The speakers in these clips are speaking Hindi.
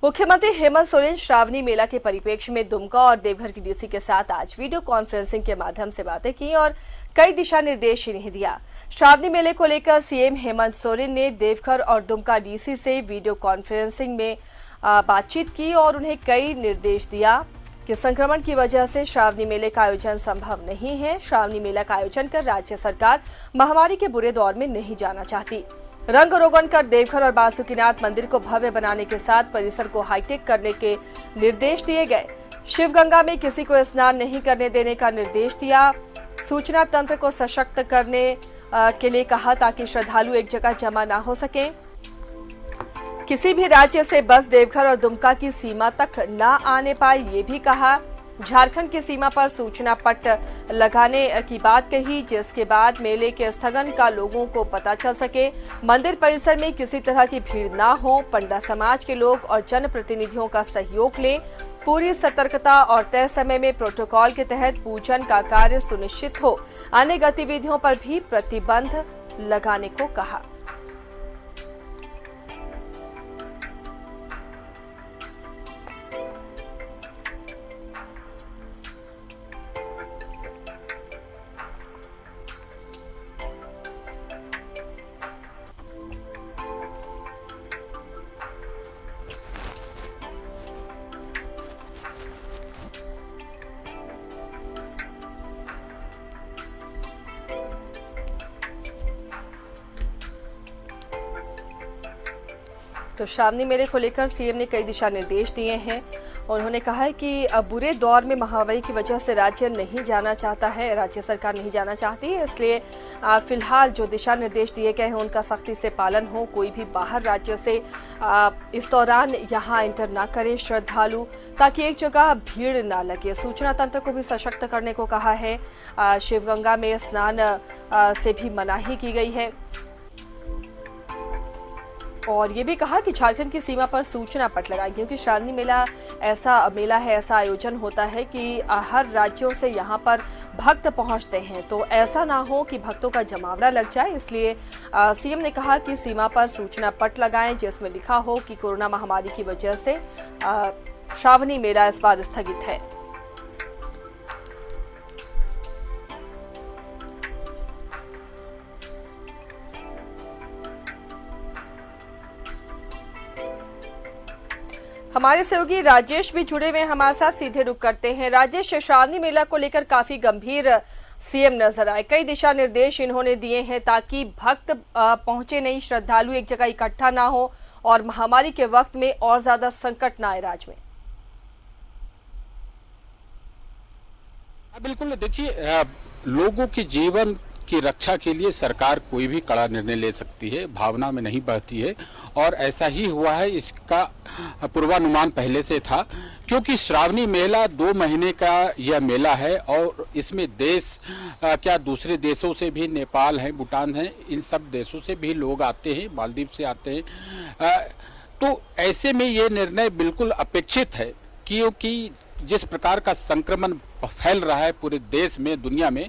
मुख्यमंत्री हेमंत सोरेन श्रावणी मेला के परिप्रेक्ष्य में दुमका और देवघर की डीसी के साथ आज वीडियो कॉन्फ्रेंसिंग के माध्यम से बातें की और कई दिशा निर्देश इन्हें दिया। श्रावणी मेले को लेकर सीएम हेमंत सोरेन ने देवघर और दुमका डीसी से वीडियो कॉन्फ्रेंसिंग में बातचीत की और उन्हें कई निर्देश दिया कि संक्रमण की वजह से श्रावणी मेले का आयोजन संभव नहीं है। श्रावणी मेला का आयोजन कर राज्य सरकार महामारी के बुरे दौर में नहीं जाना चाहती। रंग रोगन कर देवघर और बासुकीनाथ मंदिर को भव्य बनाने के साथ परिसर को हाईटेक करने के निर्देश दिए गए। शिवगंगा में किसी को स्नान नहीं करने देने का निर्देश दिया। सूचना तंत्र को सशक्त करने के लिए कहा ताकि श्रद्धालु एक जगह जमा ना हो सके। किसी भी राज्य से बस देवघर और दुमका की सीमा तक ना आने पाए, ये भी कहा। झारखंड की सीमा पर सूचना पट लगाने की बात कही, जिसके बाद मेले के स्थगन का लोगों को पता चल सके। मंदिर परिसर में किसी तरह की भीड़ ना हो। पंडा समाज के लोग और जनप्रतिनिधियों का सहयोग लें। पूरी सतर्कता और तय समय में प्रोटोकॉल के तहत पूजन का कार्य सुनिश्चित हो। अन्य गतिविधियों पर भी प्रतिबंध लगाने को कहा। तो श्रावणी मेले को लेकर सीएम ने कई दिशा निर्देश दिए हैं। उन्होंने कहा है कि अब बुरे दौर में महामारी की वजह से राज्य नहीं जाना चाहता है, राज्य सरकार नहीं जाना चाहती है, इसलिए फिलहाल जो दिशा निर्देश दिए गए हैं उनका सख्ती से पालन हो। कोई भी बाहर राज्य से इस दौरान यहां एंटर ना करे श्रद्धालु, ताकि एक जगह भीड़ ना लगे। सूचना तंत्र को भी सशक्त करने को कहा है। शिवगंगा में स्नान से भी मनाही की गई है और ये भी कहा कि झारखंड की सीमा पर सूचना पट लगाएं, क्योंकि श्रावणी मेला है, ऐसा आयोजन होता है कि हर राज्यों से यहाँ पर भक्त पहुँचते हैं, तो ऐसा ना हो कि भक्तों का जमावड़ा लग जाए। इसलिए सीएम ने कहा कि सीमा पर सूचना पट लगाएं जिसमें लिखा हो कि कोरोना महामारी की वजह से श्रावणी मेला इस बार स्थगित है। हमारे सहयोगी राजेश भी जुड़े हुए हमारे साथ, सीधे रुक करते हैं। राजेश, श्रावणी मेला को लेकर काफी गंभीर सीएम नजर आए। कई दिशा निर्देश इन्होंने दिए हैं ताकि भक्त पहुंचे नहीं, श्रद्धालु एक जगह इकट्ठा ना हो और महामारी के वक्त में और ज्यादा संकट ना आए राज्य में। बिल्कुल, देखिए, लोगों के जीवन की रक्षा के लिए सरकार कोई भी कड़ा निर्णय ले सकती है, भावना में नहीं बहती है और ऐसा ही हुआ है। इसका पूर्वानुमान पहले से था, क्योंकि श्रावणी मेला 2 महीने का यह मेला है और इसमें देश क्या दूसरे देशों से भी, नेपाल है, भूटान है, इन सब देशों से भी लोग आते हैं, मालदीव से आते हैं। तो ऐसे में ये निर्णय बिल्कुल अपेक्षित है, क्योंकि जिस प्रकार का संक्रमण फैल रहा है पूरे देश में, दुनिया में,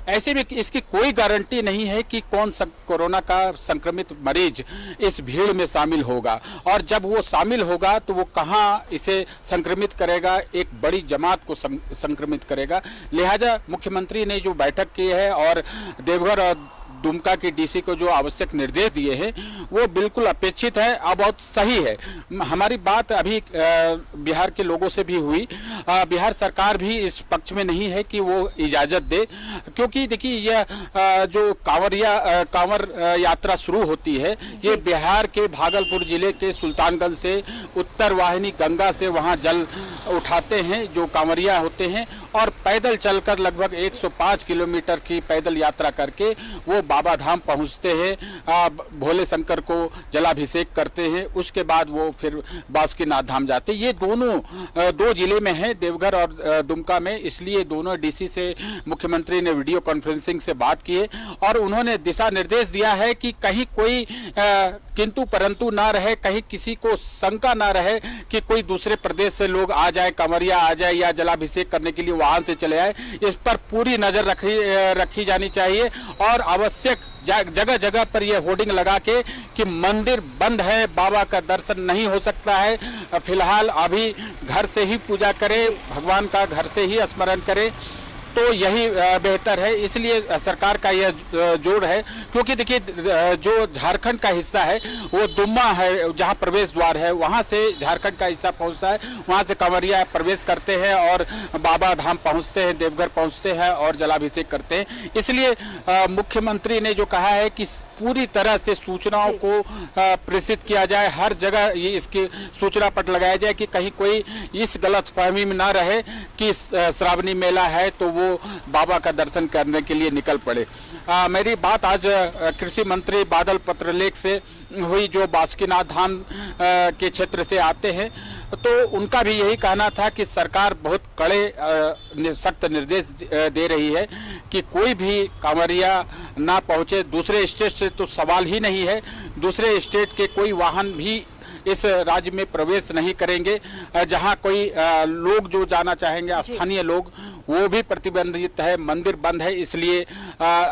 ऐसे में इसकी कोई गारंटी नहीं है कि कौन सा कोरोना का संक्रमित मरीज इस भीड़ में शामिल होगा और जब वो शामिल होगा तो वो कहाँ इसे संक्रमित करेगा, एक बड़ी जमात को संक्रमित करेगा। लिहाजा मुख्यमंत्री ने जो बैठक की है और देवघर और दुमका की डीसी को जो आवश्यक निर्देश दिए हैं वो बिल्कुल अपेक्षित है और बहुत सही है। हमारी बात अभी बिहार के लोगों से भी हुई। बिहार सरकार भी इस पक्ष में नहीं है कि वो इजाज़त दे, क्योंकि देखिए यह जो कांवर यात्रा शुरू होती है, ये बिहार के भागलपुर जिले के सुल्तानगंज से उत्तर वाहिनी गंगा से वहाँ जल उठाते हैं जो कांवरिया होते हैं और पैदल चलकर लगभग 105 किलोमीटर की पैदल यात्रा करके वो बाबा धाम पहुंचते हैं, भोले शंकर को जलाभिषेक करते हैं, उसके बाद वो फिर बासुकीनाथ धाम जाते हैं। ये दोनों 2 जिले में हैं, देवघर और दुमका में, इसलिए दोनों डीसी से मुख्यमंत्री ने वीडियो कॉन्फ्रेंसिंग से बात की है और उन्होंने दिशा निर्देश दिया है कि कहीं कोई किंतु परंतु ना रहे, कहीं किसी को शंका ना रहे कि कोई दूसरे प्रदेश से लोग आ जाए, कांवरिया आ जाए या जलाभिषेक करने के लिए वाहन से चले आए। इस पर पूरी नजर रखी जानी चाहिए और आवश्यक आवश्यक जगह जगह पर यह होर्डिंग लगा के कि मंदिर बंद है, बाबा का दर्शन नहीं हो सकता है, फिलहाल अभी घर से ही पूजा करें, भगवान का घर से ही स्मरण करें, तो यही बेहतर है। इसलिए सरकार का यह जोर है, क्योंकि देखिए जो झारखंड का हिस्सा है वो दुम्मा है, जहां प्रवेश द्वार है, वहां से झारखंड का हिस्सा पहुंचता है, वहां से कांवरिया प्रवेश करते हैं और बाबा धाम पहुंचते हैं, देवघर पहुंचते हैं और जलाभिषेक करते हैं। इसलिए मुख्यमंत्री ने जो कहा है कि पूरी तरह से सूचनाओं को प्रेषित किया जाए, हर जगह ये इसकी सूचना पट लगाया जाए कि कहीं कोई इस गलतफहमी में ना रहे कि श्रावणी मेला है तो वो बाबा का दर्शन करने के लिए निकल पड़े। मेरी बात आज कृषि मंत्री बादल पत्रलेख से हुई, जो बासुकीनाथ धाम के क्षेत्र से आते हैं, तो उनका भी यही कहना था कि सरकार बहुत कड़े सख्त निर्देश दे रही है कि कोई भी कांवरिया ना पहुंचे। दूसरे स्टेट से तो सवाल ही नहीं है, दूसरे स्टेट के कोई वाहन भी इस राज्य में प्रवेश नहीं करेंगे। जहां कोई लोग जो जाना चाहेंगे, स्थानीय लोग, वो भी प्रतिबंधित है, मंदिर बंद है। इसलिए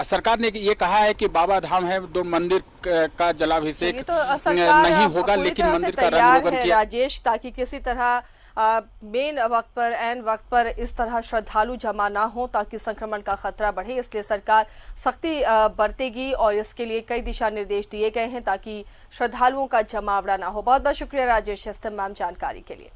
सरकार ने ये कहा है कि बाबा धाम है, दो मंदिर का जलाभिषेक तो नहीं होगा, लेकिन मंदिर का रंग रोगन किया। राजेश, ताकि किसी तरह मेन वक्त पर, एन वक्त पर इस तरह श्रद्धालु जमा ना हो, ताकि संक्रमण का खतरा बढ़े, इसलिए सरकार सख्ती बरतेगी और इसके लिए कई दिशा निर्देश दिए गए हैं ताकि श्रद्धालुओं का जमावड़ा ना हो। बहुत बहुत शुक्रिया राजेश इस तमाम जानकारी के लिए।